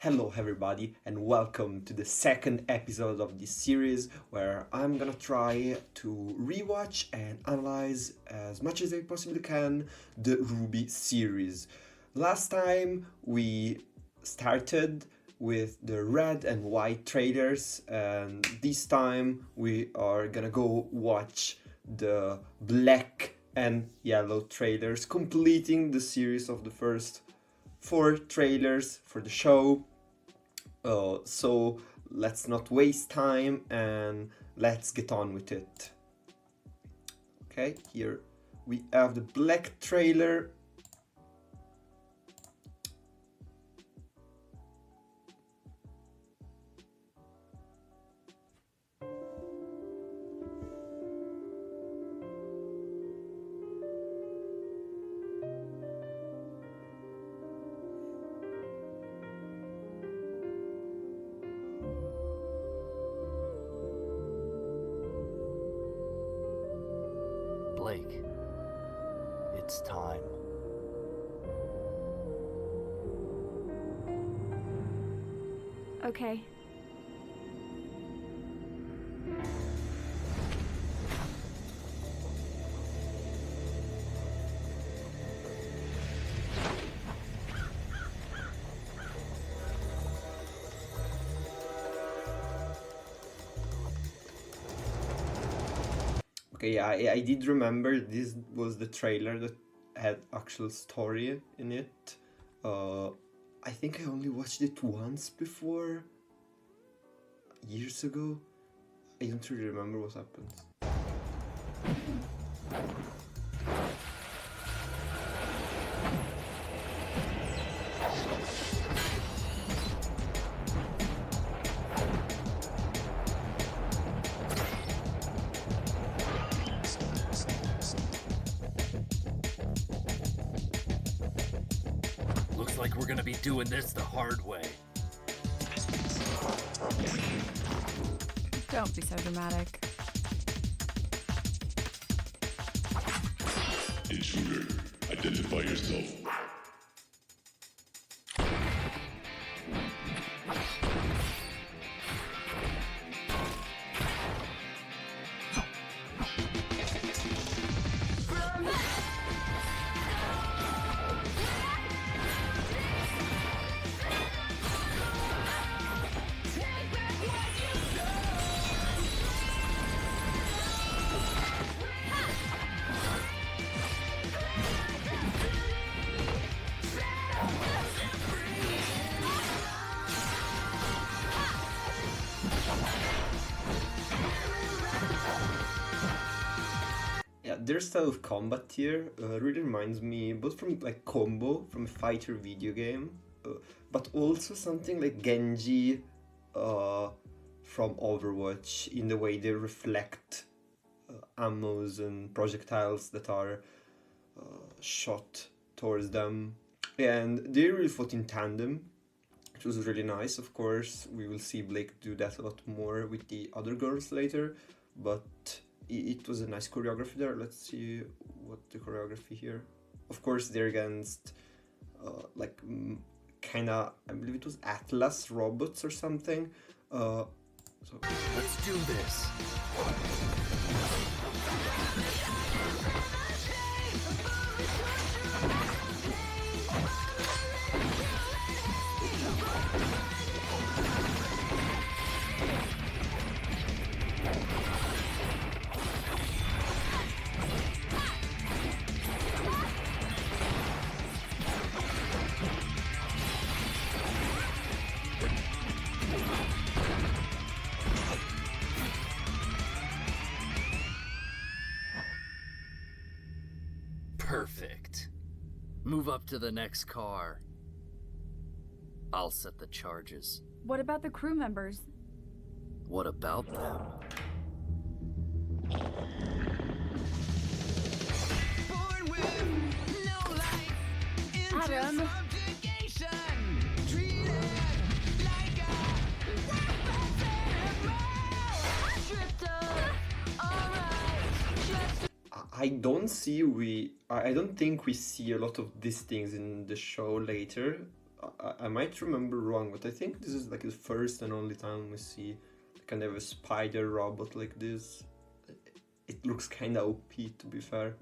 Hello, everybody, and welcome to the second episode of this series where I'm gonna try to rewatch and analyze as much as I possibly can the RWBY series. Last time we started with the red and white trailers, and this time we are gonna go watch the black and yellow trailers, completing the series of the first four trailers for the show. So let's not waste time and let's get on with it. Okay, here we have the black trailer. Blake, it's time. Okay. Okay, I did remember this was the trailer that had actual story in it. I think I only watched it once before, years ago. I don't really remember what happens. Looks like we're gonna be doing this the hard way. Don't be so dramatic. Intruder, identify yourself. Yeah, their style of combat here really reminds me both from like Combo from a fighter video game, but also something like Genji from Overwatch in the way they reflect ammos and projectiles that are shot towards them. And they really fought in tandem, which was really nice. Of course, we will see Blake do that a lot more with the other girls later, but it was a nice choreography there. Let's see what the choreography here. Of course, they're against kinda, I believe it was Atlas robots or something. Let's do this. Perfect. Move up to the next car. I'll set the charges. What about the crew members? What about them? Adam! I don't think we see a lot of these things in the show later. I might remember wrong, but I think this is like the first and only time we see kind of a spider robot like this. It looks kind of OP, to be fair.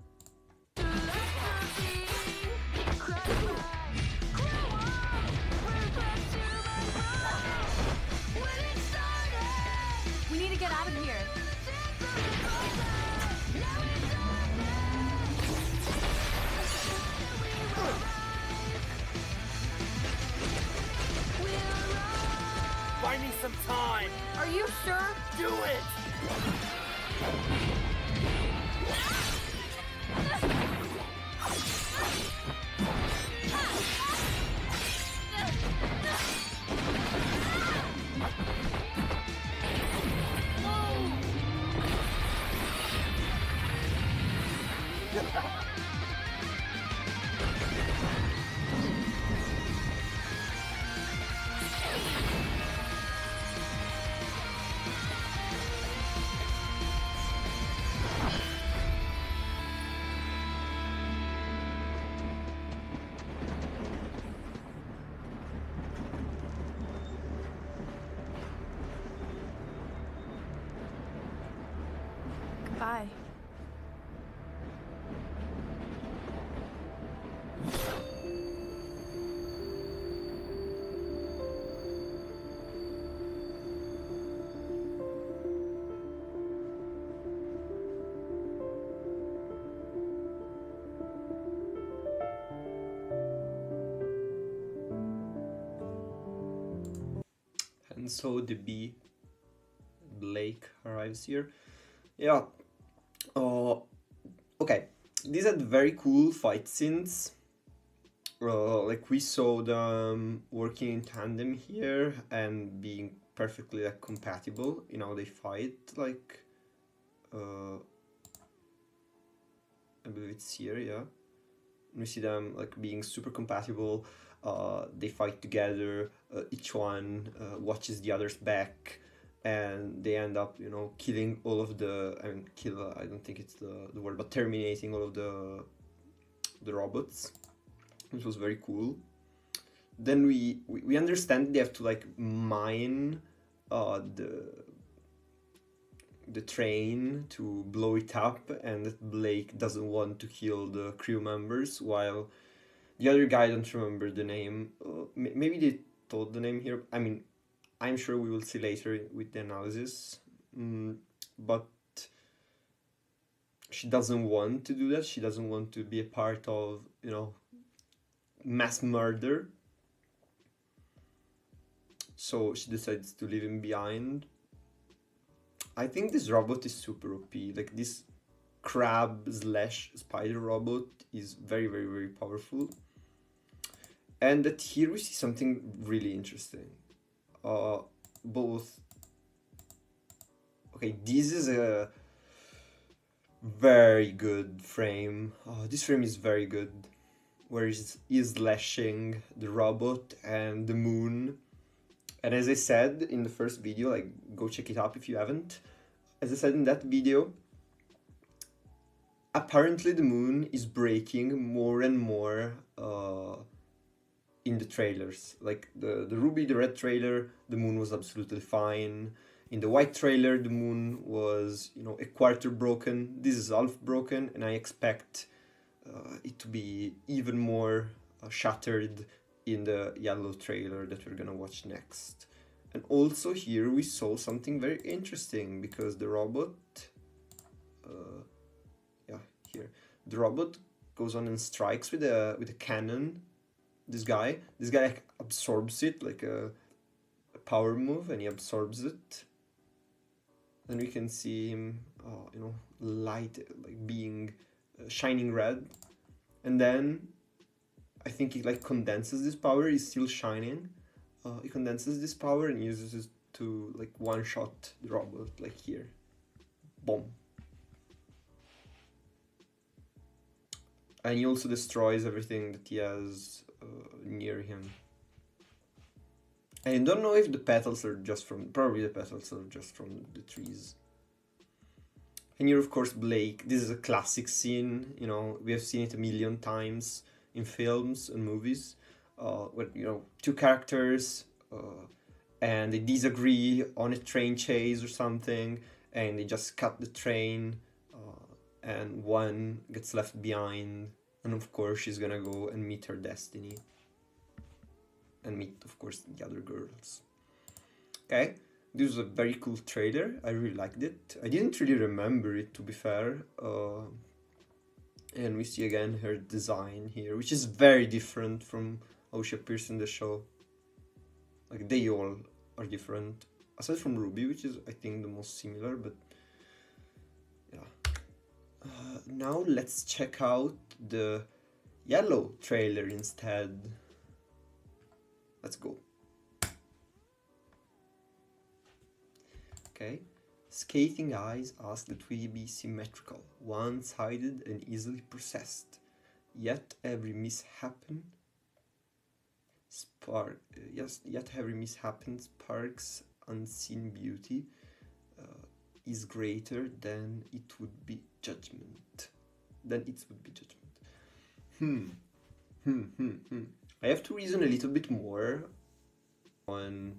We need to get out of here. Buy me some time! Are you sure? Do it! Goodbye. And so the bee, Blake, arrives here. Yeah. Okay. These are very cool fight scenes. Like we saw them working in tandem here and being perfectly like compatible in how they fight. Like, I believe it's here, yeah. We see them like being super compatible. They fight together. Each one watches the other's back, and they end up, you know, killing all of the. I mean, kill. I don't think it's the word, but terminating all of the robots, which was very cool. Then we understand they have to like mine the train to blow it up, and that Blake doesn't want to kill the crew members, while the other guy, I don't remember the name. Maybe they told the name here. I mean, I'm sure we will see later with the analysis. But she doesn't want to do that. She doesn't want to be a part of, you know, mass murder. So she decides to leave him behind. I think this robot is super OP. Like this crab slash spider robot is very, very, very powerful. And that here we see something really interesting. Both. Okay, this is a very good frame. This frame is very good. Where he's lashing the robot and the moon. And as I said in the first video, like go check it out if you haven't. As I said in that video, apparently the moon is breaking more and more in the trailers. Like the RWBY, the red trailer, the moon was absolutely fine. In the white trailer, the moon was, you know, a quarter broken. This is half broken, and I expect it to be even more shattered in the yellow trailer that we're gonna watch next. And also here we saw something very interesting, because the robot, the robot goes on and strikes with a cannon. This guy like, absorbs it like a power move, and he absorbs it. Then we can see him, you know, light, like being shining red, and then I think he like condenses this power. He's still shining. He condenses this power and uses it to like one shot the robot, like here, boom. And he also destroys everything that he has near him. And I don't know if the petals are just from, probably the petals are just from the trees. And here, of course, Blake. This is a classic scene, you know, we have seen it a million times in films and movies. with two characters, and they disagree on a train chase or something, and they just cut the train, and one gets left behind, and of course she's gonna go and meet her destiny, and meet, of course, the other girls. Okay, this was a very cool trailer. I really liked it. I didn't really remember it, to be fair. And we see again her design here, which is very different from how she appears in the show. Like, they all are different, aside from Ruby, which is, I think, the most similar, but yeah. Now let's check out the Yellow trailer instead. Let's go. Okay. Scathing eyes ask that we be symmetrical, one-sided and easily processed. Yet every mishappen sparks unseen beauty, is greater than it would be judgment. I have to reason a little bit more on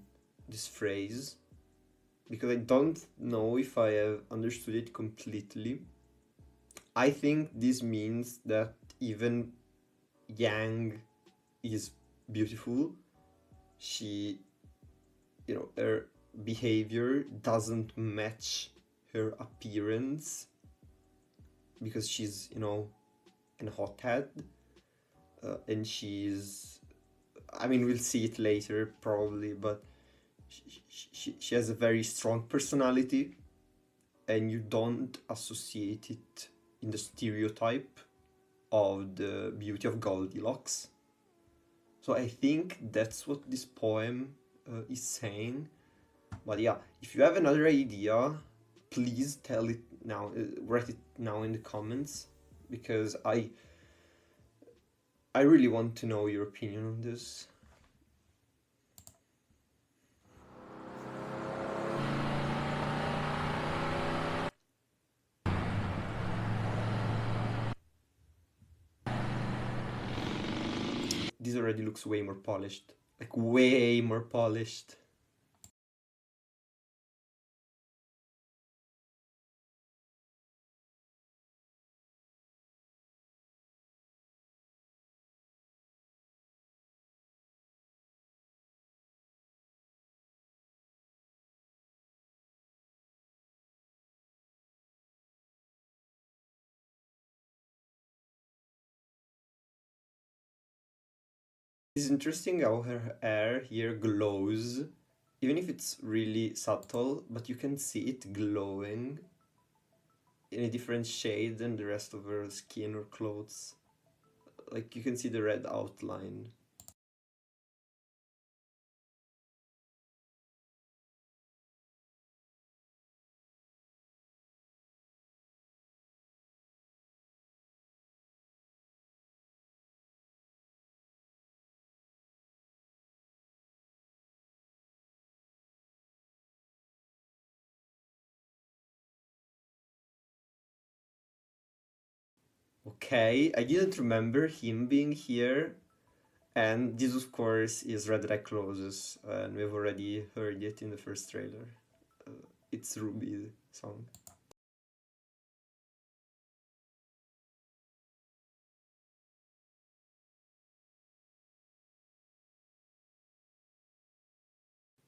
this phrase, because I don't know if I have understood it completely. I think this means that even Yang is beautiful. She, her behavior doesn't match her appearance, because she's, an hothead, and she's, I mean, we'll see it later probably, but she has a very strong personality, and you don't associate it in the stereotype of the beauty of Goldilocks. So I think that's what this poem is saying. But yeah, if you have another idea, please tell it now, write it now in the comments, because I really want to know your opinion on this. This already looks way more polished. Like, way more polished. It's interesting how her hair here glows, even if it's really subtle, but you can see it glowing in a different shade than the rest of her skin or clothes. Like, you can see the red outline. Okay, I didn't remember him being here, and this, of course, is Red Red Closes, and we've already heard it in the first trailer. It's RWBY song.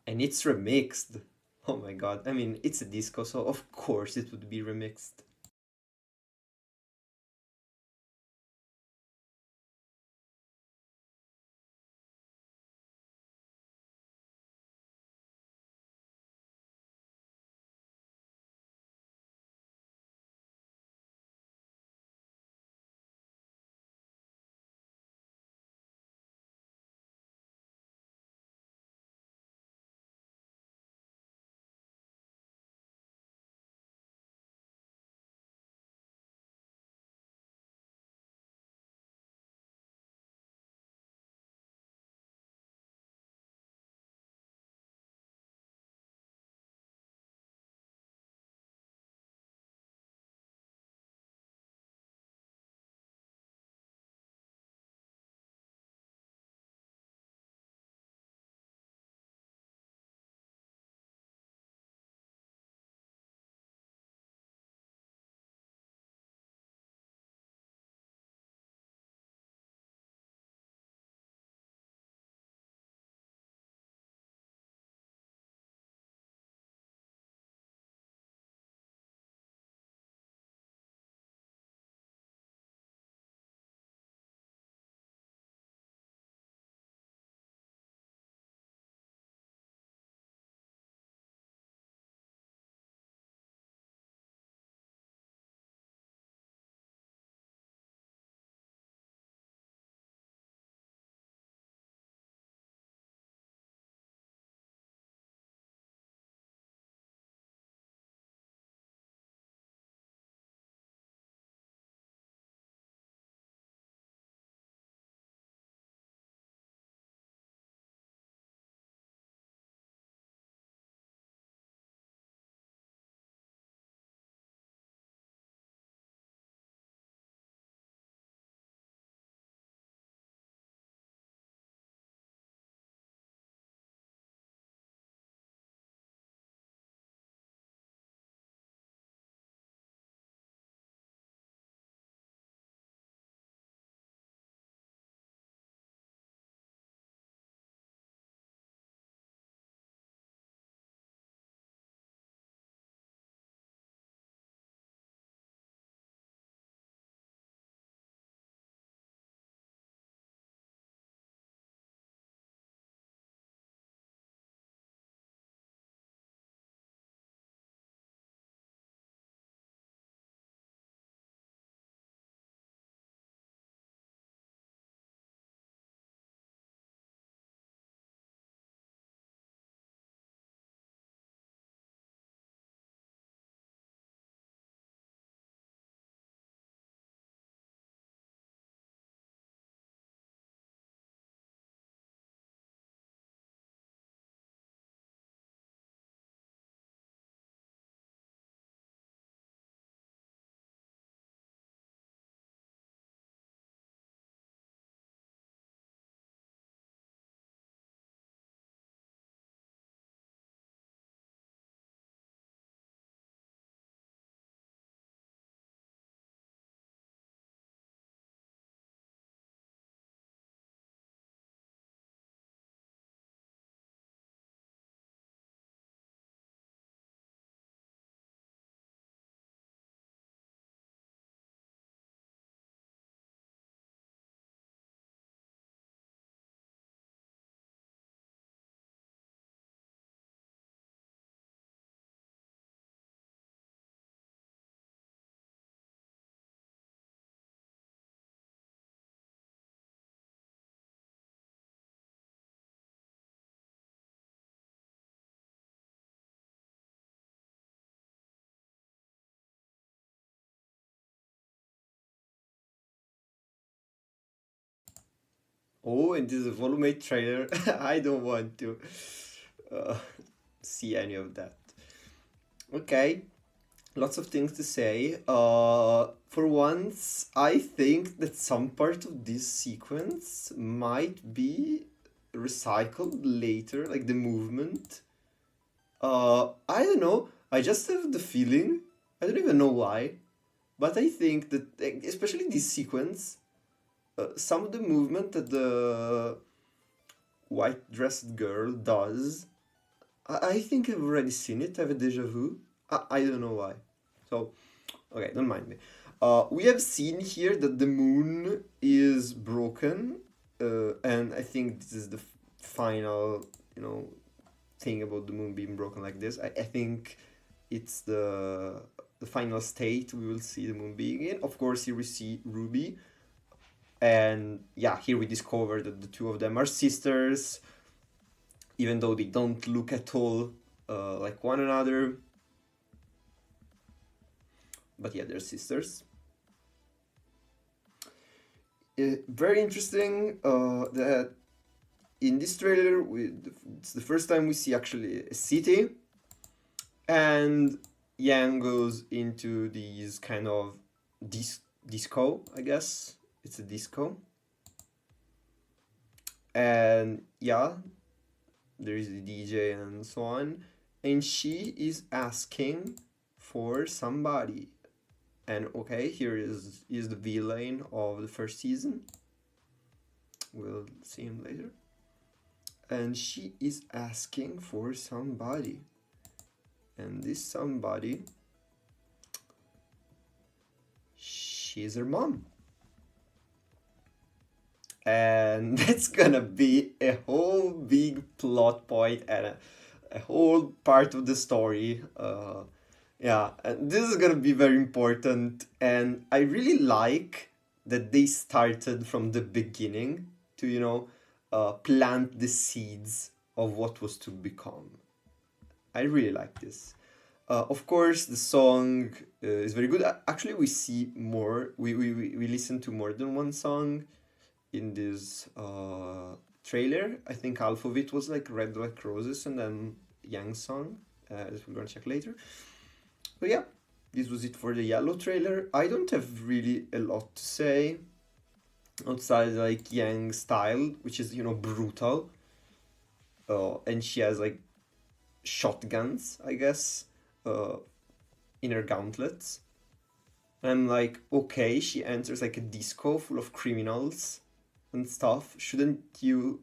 And it's remixed. Oh my god, I mean, it's a disco, so of course it would be remixed. Oh, and this is a volume 8 trailer. I don't want to uh, see any of that. Okay, lots of things to say. For once, I think that some part of this sequence might be recycled later, like the movement. I don't know. I just have the feeling. I don't even know why, but I think that, especially this sequence, some of the movement that the white dressed girl does, I think I've already seen it. I have a deja vu. I don't know why. So, okay, don't mind me. We have seen here that the moon is broken, and I think this is the final, thing about the moon being broken like this. I think it's the final state we will see the moon being in. Of course, here we see Ruby, and yeah, here we discover that the two of them are sisters, even though they don't look at all like one another. But yeah, they're sisters. Very interesting that in this trailer, it's the first time we see actually a city, and Yang goes into these kind of disco, I guess. It's a disco. And yeah, there is a DJ and so on. And she is asking for somebody. And okay, here is the villain of the first season. We'll see him later. And she is asking for somebody. And this somebody, she's her mom. And that's gonna be a whole big plot point and a whole part of the story. Yeah, and this is gonna be very important. And I really like that they started from the beginning to, plant the seeds of what was to become. I really like this. Of course, the song is very good. Actually, we see more. We listen to more than one song in this trailer. I think half of it was like Red Like Roses and then Yang song, as we're gonna check later. But yeah, this was it for the Yellow trailer. I don't have really a lot to say outside like Yang's style, which is brutal. And she has like shotguns, I guess, in her gauntlets. And I'm like, okay, she enters like a disco full of criminals and stuff. Shouldn't you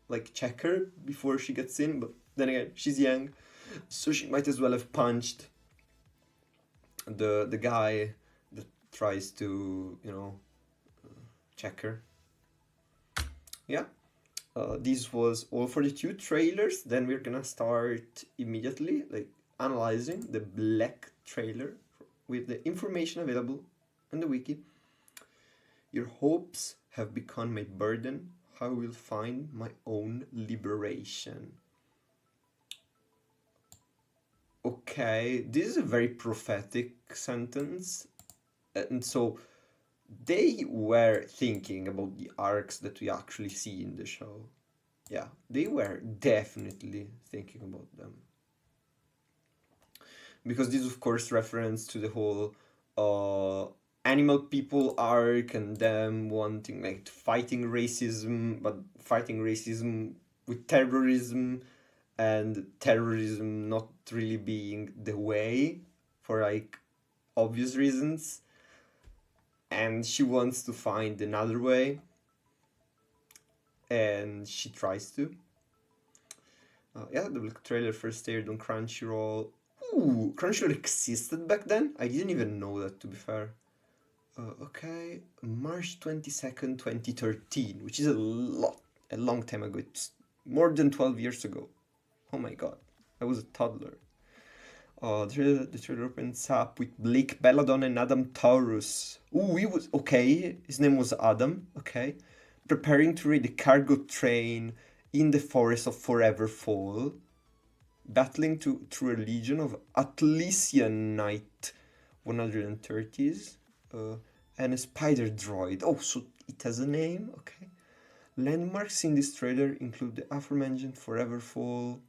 like check her before she gets in? But then again, she's young, so she might as well have punched the guy that tries to check her. Yeah. This was all for the two trailers. Then we're gonna start immediately like analyzing the Black trailer with the information available on the wiki. Your hopes have become my burden. How I will find my own liberation. Okay, this is a very prophetic sentence. And so they were thinking about the arcs that we actually see in the show. Yeah, they were definitely thinking about them. Because this, of course, reference to the whole animal people arc and them wanting like fighting racism, but fighting racism with terrorism, and terrorism not really being the way for like obvious reasons. And she wants to find another way, and she tries to. Yeah, the Black trailer first aired on Crunchyroll. Ooh, Crunchyroll existed back then? I didn't even know that, to be fair. Okay, March 22nd, 2013, which is a long time ago. It's more than 12 years ago. Oh my god, I was a toddler. The trailer opens up with Blake Belladon and Adam Taurus. Ooh, he was okay. His name was Adam. Okay, preparing to raid a cargo train in the forest of Forever Fall, battling through a legion of Atlesian Knight 130s, and a spider droid. Oh, so it has a name. Okay. Landmarks in this trailer include the aforementioned Forever Fall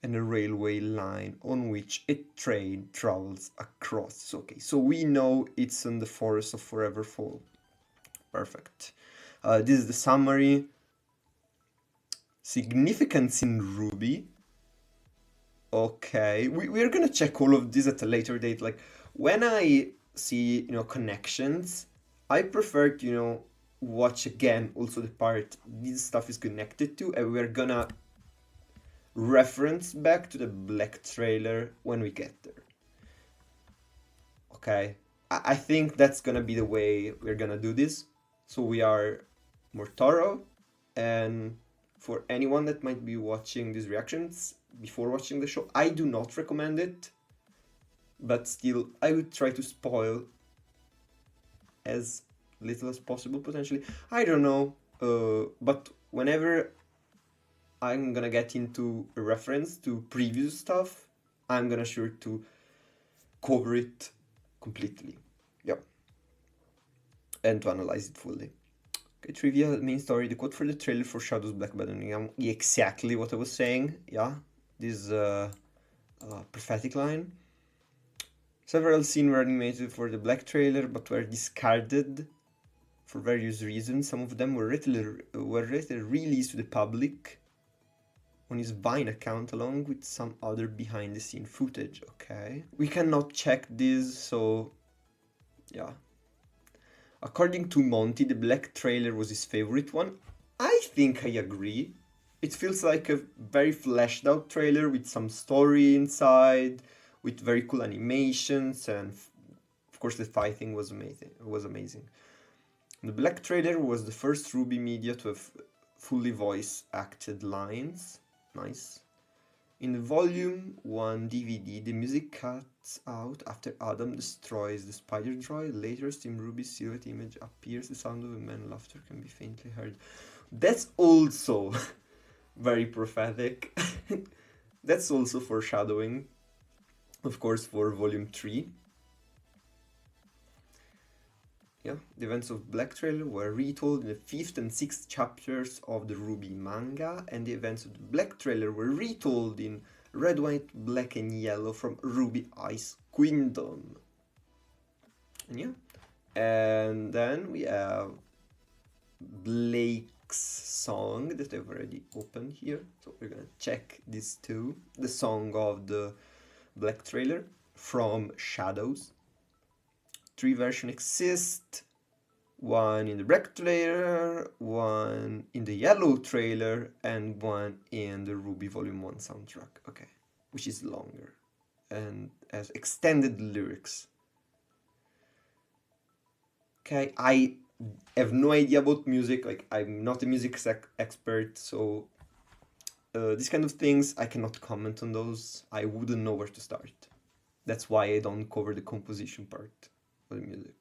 and a railway line on which a train travels across. Okay, so we know it's in the forest of Forever Fall. Perfect. This is the summary. Significance in RWBY. Okay, we're gonna check all of this at a later date. Like, when I see, connections, I prefer to, watch again also the part this stuff is connected to, and we're gonna reference back to the Black trailer when we get there. Okay, I think that's gonna be the way we're gonna do this, so we are more thorough. And for anyone that might be watching these reactions before watching the show, I do not recommend it, but still I would try to spoil as little as possible potentially. I don't know, but whenever I'm gonna get into a reference to previous stuff, I'm gonna sure to cover it completely. Yep. And to analyze it fully. Okay, trivia, main story. The quote for the trailer for Shadows Black Button. Exactly what I was saying. Yeah, this prophetic line. Several scenes were animated for the Black trailer, but were discarded for various reasons. Some of them were later released to the public on his Vine account, along with some other behind-the-scene footage. Okay, we cannot check this, so yeah. According to Monty, the Black trailer was his favorite one. I think I agree. It feels like a very fleshed out trailer with some story inside, with very cool animations, and of course the fighting was amazing. The Black trailer was the first RWBY media to have fully voice acted lines. Nice. In the Volume 1 DVD, the music cuts out after Adam destroys the spider droid. Later, in RWBY's silhouette image appears. The sound of a man's laughter can be faintly heard. That's also very prophetic. That's also foreshadowing, of course, for Volume 3. Yeah, the events of Black trailer were retold in the 5th and 6th chapters of the RWBY manga, and the events of the Black trailer were retold in Red, White, Black and Yellow from RWBY Ice Kingdom. And yeah, and then we have Blake's song that I've already opened here, so we're gonna check this too. The song of the Black trailer from Shadows. 3 versions exist, one in the Black trailer, one in the Yellow trailer, and one in the RWBY Volume 1 soundtrack, okay, which is longer and has extended lyrics. Okay, I have no idea about music, like I'm not a music expert, so these kind of things, I cannot comment on those. I wouldn't know where to start. That's why I don't cover the composition part of the music.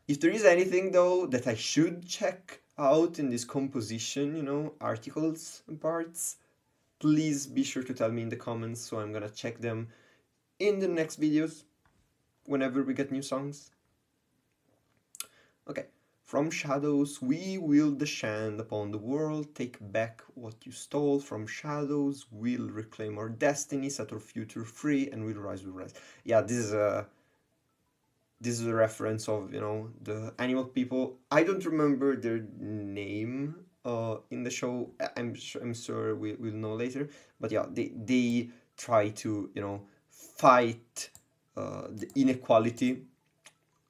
If there is anything though that I should check out in this composition, articles and parts, please be sure to tell me in the comments, so I'm gonna check them in the next videos whenever we get new songs. Okay, from Shadows we will descend upon the world, take back what you stole. From Shadows we'll reclaim our destiny, set our future free, and we'll rise with rise. Yeah, this is a reference of, the animal people. I don't remember their name in the show. I'm sure we'll know later. But yeah, they try to, fight the inequality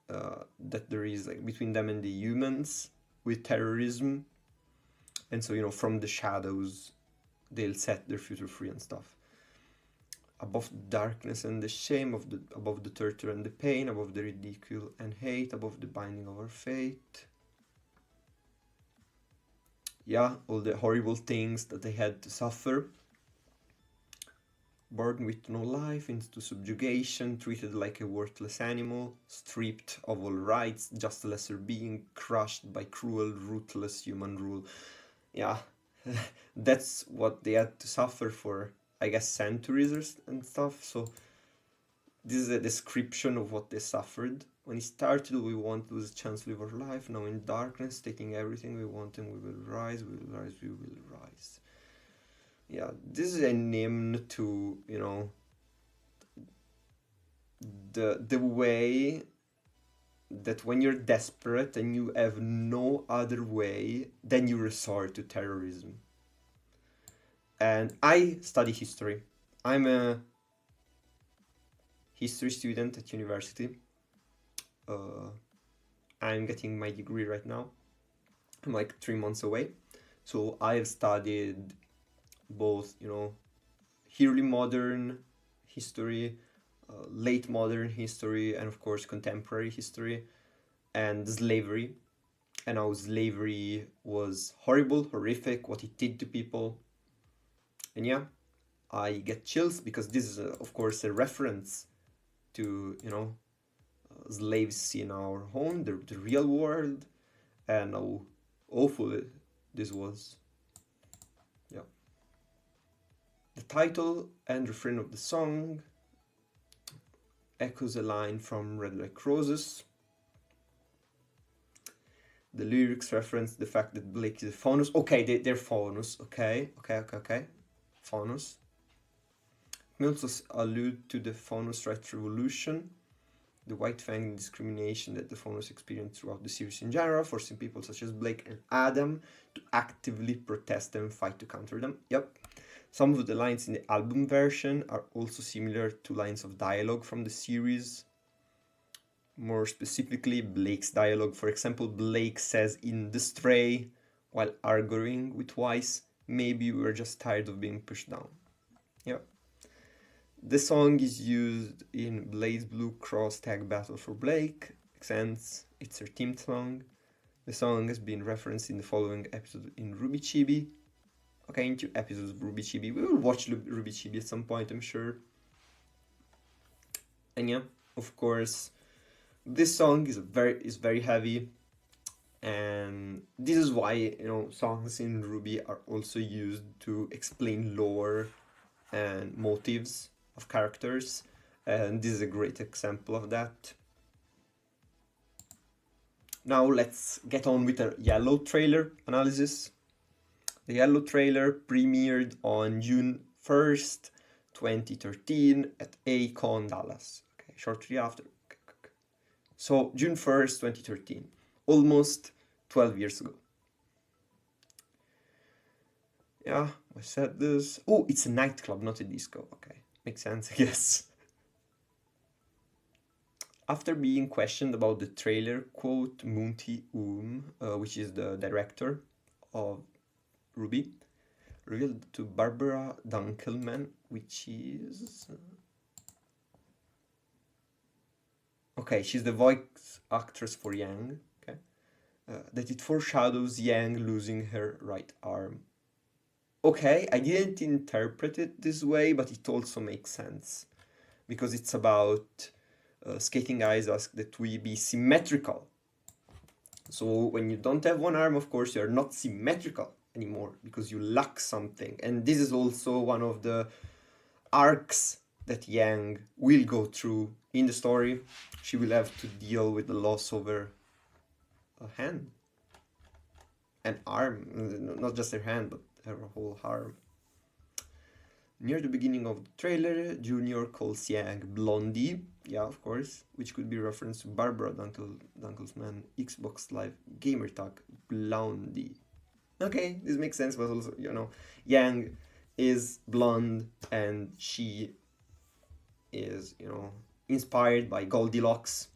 that there is, like, between them and the humans with terrorism. And so, from the shadows, they'll set their future free and stuff. Above the darkness and the shame, above the torture and the pain, above the ridicule and hate, above the binding of our fate. Yeah, all the horrible things that they had to suffer. Born with no life, into subjugation, treated like a worthless animal, stripped of all rights, just a lesser being, crushed by cruel, ruthless human rule. Yeah, that's what they had to suffer for, I guess, centuries and stuff. So this is a description of what they suffered. When it started, we won't lose a chance to live our life. Now in darkness, taking everything we want, and we will rise, we will rise, we will rise. Yeah, this is an hymn to, you know, the way that when you're desperate and you have no other way, then you resort to terrorism. And I study history. I'm a history student at university. I'm getting my degree right now. I'm like 3 months away. So I have studied both, you know, early modern history, late modern history, and of course contemporary history, and slavery, and how slavery was horrible, horrific, what it did to people. And yeah, I get chills because this is, of course, a reference to, you know, slaves in our home, the real world, and how awful this was. Yeah. The title and refrain of the song echoes a line from Red Like Roses. The lyrics reference the fact that Blake is a faunus. Okay, they're faunus. Okay. Faunus. It may also allude to the faunus rights revolution, the white fang discrimination that the faunus experienced throughout the series in general, forcing people such as Blake and Adam to actively protest and fight to counter them. Yep. Some of the lines in the album version are also similar to lines of dialogue from the series. More specifically, Blake's dialogue. For example, Blake says in The Stray, while arguing with Weiss, maybe we're just tired of being pushed down. Yeah. The song is used in Blaze Blue Cross Tag Battle for Blake. Makes sense. It's her theme song. The song has been referenced in the following episode in RWBY Chibi. Okay, in 2 episodes of RWBY Chibi. We will watch RWBY Chibi at some point, I'm sure. And yeah, of course, this song is very heavy, and this is why, you know, songs in RWBY are also used to explain lore and motives of characters, and this is a great example of that. Now let's get on with the Yellow trailer analysis. The Yellow trailer premiered on June 1st, 2013 at A-Con Dallas. Okay, shortly after. So June 1st, 2013, almost 12 years ago. Yeah, I said this. Oh, it's a nightclub, not a disco. Okay, makes sense, I guess. After being questioned about the trailer, quote, Munti which is the director of RWBY, revealed to Barbara Dunkelman, which is... okay, she's the voice actress for Yang, okay? That it foreshadows Yang losing her right arm. Okay, I didn't interpret it this way, but it also makes sense. Because it's about Skating Eyes ask that we be symmetrical. So when you don't have one arm, of course, you're not symmetrical anymore because you lack something. And this is also one of the arcs that Yang will go through in the story. She will have to deal with the loss of her hand, an arm, not just her hand, but her whole arm. Near the beginning of the trailer, Junior calls Yang Blondie, yeah, of course, which could be reference to Barbara Dunkelsman Xbox Live gamer tag Blondie. Okay, this makes sense, but also, you know, Yang is blonde and she is, you know, inspired by Goldilocks.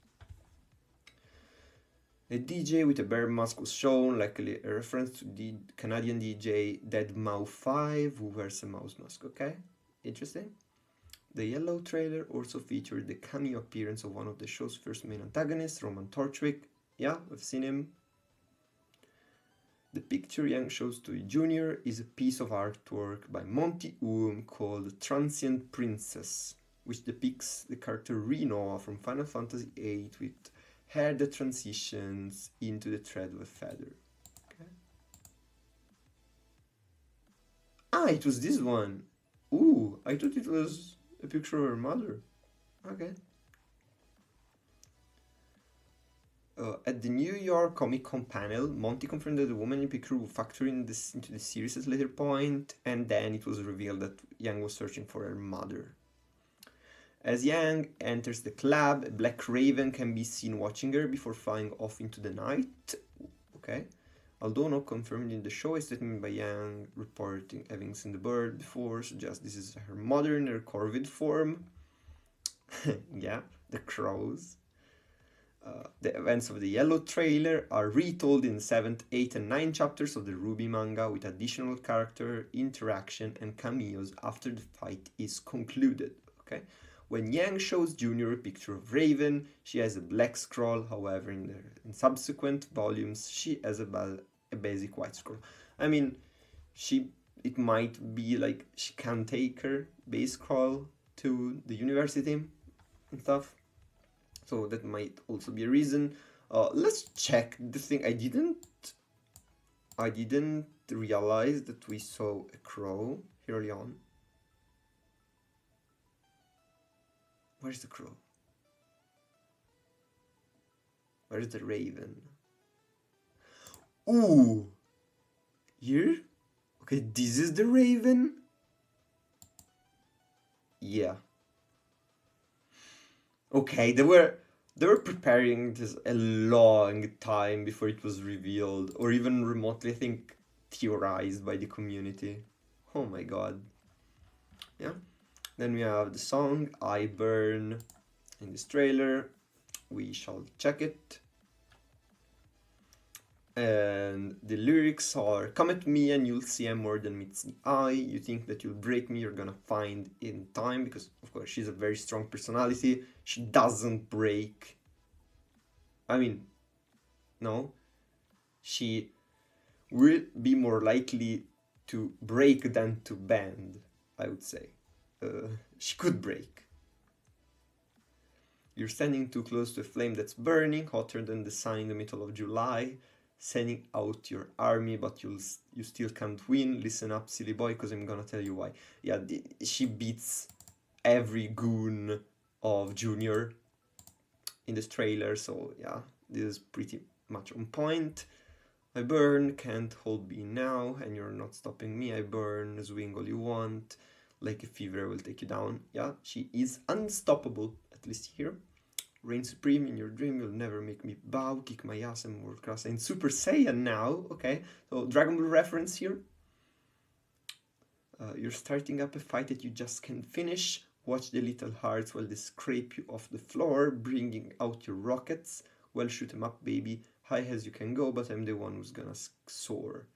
A DJ with a bear mask was shown, likely a reference to the Canadian DJ deadmau5, who wears a mouse mask. Okay, interesting. The Yellow trailer also featured the cameo appearance of one of the show's first main antagonists, Roman Torchwick. Yeah, we've seen him. The picture Yang shows to Junior is a piece of artwork by Monty called Transient Princess, which depicts the character Rinoa from Final Fantasy VIII with hair that transitions into the thread of a feather. Okay. Ah, it was this one. Ooh, I thought it was a picture of her mother. Okay. At the New York Comic Con panel, Monty confirmed that the woman in Picture would factor into the series at a later point, and then it was revealed that Yang was searching for her mother. As Yang enters the club, a black raven can be seen watching her before flying off into the night. Okay. Although not confirmed in the show, a statement by Yang reporting having seen the bird before suggests this is her mother in her corvid form. Yeah, the crows. The events of the Yellow trailer are retold in 7th, 8th, and 9th chapters of the RWBY manga with additional character interaction and cameos after the fight is concluded. Okay. When Yang shows Junior a picture of Raven, she has a black scroll. However, in subsequent volumes, she has a basic white scroll. I mean, it might be like she can take her base scroll to the university and stuff. So that might also be a reason. Let's check the thing. I didn't realize that we saw a crow here early on. Where's the crow? Where's the raven? Ooh! Here? Okay, this is the raven? Yeah. Okay, they were preparing this a long time before it was revealed, or even remotely, I think, theorized by the community. Oh my god. Yeah. Then we have the song I Burn in this trailer. We shall check it. And the lyrics are, come at me and you'll see I'm more than meets the eye. You think that you'll break me, you're gonna find in time. Because, of course, she's a very strong personality. She doesn't break. I mean, no. She will be more likely to break than to bend, I would say. She could break. You're standing too close to a flame that's burning, hotter than the sun in the middle of July. Sending out your army, but you still can't win. Listen up, silly boy, because I'm gonna tell you why. Yeah, she beats every goon of Junior in this trailer, so yeah, this is pretty much on point. I burn, can't hold me now, and you're not stopping me. I burn, swing all you want. Like a fever, I will take you down. Yeah, she is unstoppable, at least here. Reign supreme in your dream, you'll never make me bow. Kick my ass and world class and Super Saiyan now. Okay, so Dragon Ball reference here. You're starting up a fight that you just can't finish. Watch the little hearts while they scrape you off the floor, bringing out your rockets. Well, shoot 'em up, baby. High as you can go, but I'm the one who's gonna soar.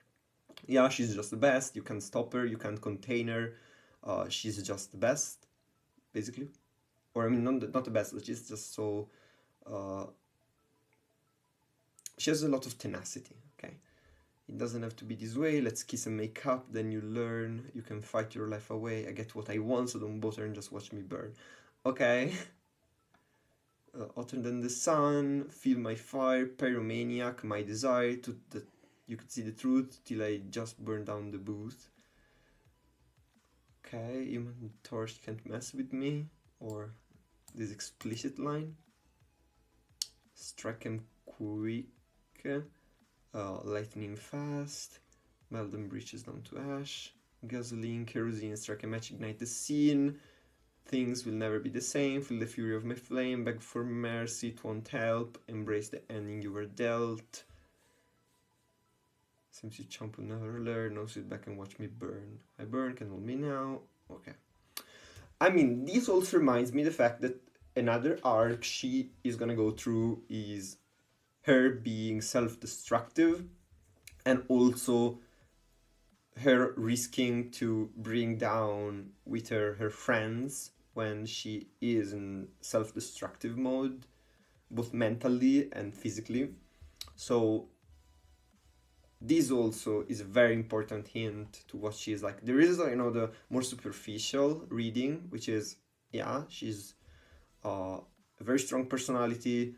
Yeah, she's just the best. You can't stop her. You can't contain her. She's just the best, basically. Or I mean, not the best, but she's just so... she has a lot of tenacity, okay? It doesn't have to be this way. Let's kiss and make up, then you learn. You can fight your life away. I get what I want, so don't bother and just watch me burn. Okay. Hotter than the sun, feel my fire, pyromaniac, my desire to that you could see the truth till I just burn down the booth. Okay, Human Torch can't mess with me, or this explicit line. Strike him quick, lightning fast, melt them breaches down to ash, gasoline, kerosene, strike a match, ignite the scene. Things will never be the same, feel the fury of my flame, beg for mercy, it won't help, embrace the ending you were dealt. Seems you chump will never learn, no, sit back and watch me burn. I burn, can hold me now. Okay. I mean, this also reminds me the fact that another arc she is gonna go through is her being self-destructive and also her risking to bring down with her friends when she is in self-destructive mode, both mentally and physically. So this also is a very important hint to what she is like. There is, the more superficial reading, which is, yeah, she's a very strong personality.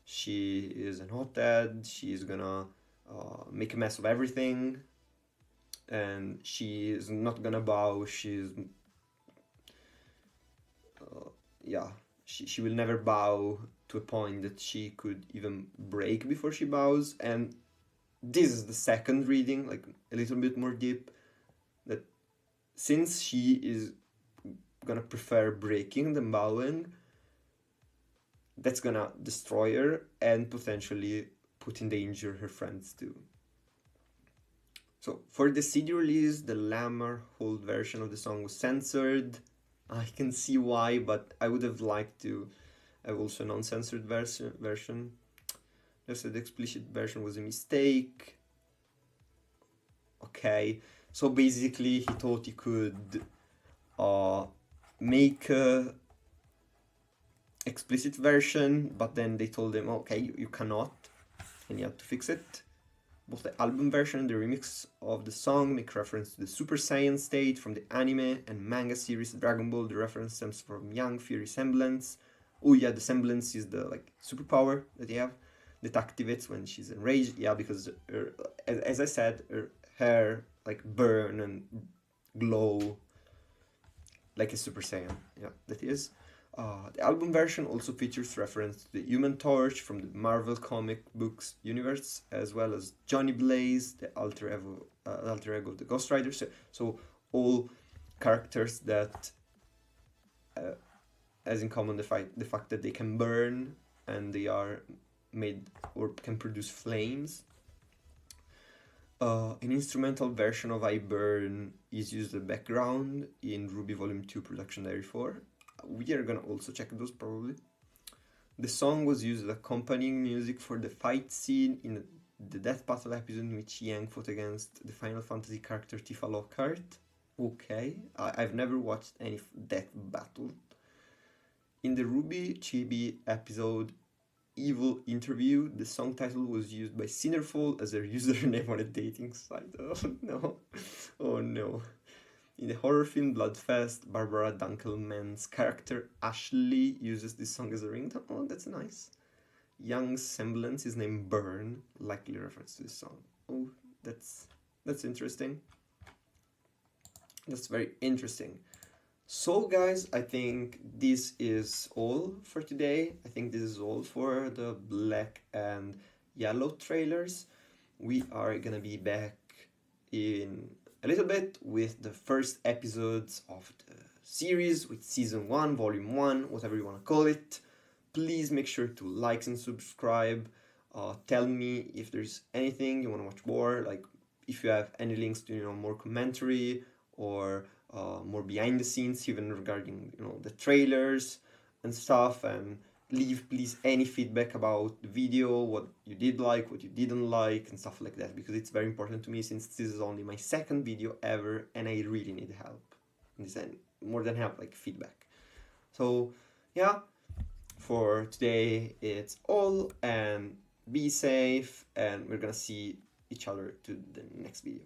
She is an hothead. She's gonna make a mess of everything. And she is not gonna bow. She's... she will never bow to a point that she could even break before she bows. And this is the second reading, like a little bit more deep, that since she is gonna prefer breaking than bowing, that's gonna destroy her and potentially put in danger her friends too. So for the CD release, the Lamar Hold version of the song was censored. I can see why, but I would have liked to have also a non-censored version. Just said the explicit version was a mistake. Okay, so basically he thought he could make a explicit version, but then they told him, okay, you cannot, and you have to fix it. Both the album version and the remix of the song make reference to the Super Saiyan state from the anime and manga series Dragon Ball. The reference stems from Young Fury semblance. Oh yeah, the semblance is the like superpower that you have that activates when she's enraged. Yeah, because her, as I said, her hair like burn and glow like a Super Saiyan. Yeah, that is. The album version also features reference to the Human Torch from the Marvel comic books universe, as well as Johnny Blaze, the alter ego of the Ghost Rider. So all characters that has in common the fact that they can burn and they are made or can produce flames. An instrumental version of I Burn is used as background in RWBY Volume 2 Production Diary 4. We are gonna also check those probably. The song was used as accompanying music for the fight scene in the Death Battle episode in which Yang fought against the Final Fantasy character Tifa Lockhart. Okay, I've never watched any Death Battle. In the RWBY Chibi episode Evil Interview, the song title was used by Sinnerful as their username on a dating site. Oh no, oh no. In the horror film Bloodfest, Barbara Dunkelman's character Ashley uses this song as a ringtone. Oh, that's nice. Young's semblance is named Burn, likely reference to this song. Oh, that's interesting. That's very interesting. So guys, I think this is all for today. I think this is all for the Black and Yellow trailers. We are gonna be back in a little bit with the first episodes of the series, with season 1, volume 1, whatever you want to call it. Please make sure to like and subscribe. Tell me if there's anything you want to watch more, like if you have any links to more commentary or more behind the scenes, even regarding the trailers and stuff. And leave please any feedback about the video, what you did like, what you didn't like, and stuff like that, because it's very important to me, since this is only my second video ever and I really need help. And more than help, like feedback. So yeah, for today it's all, and be safe, and we're gonna see each other to the next video.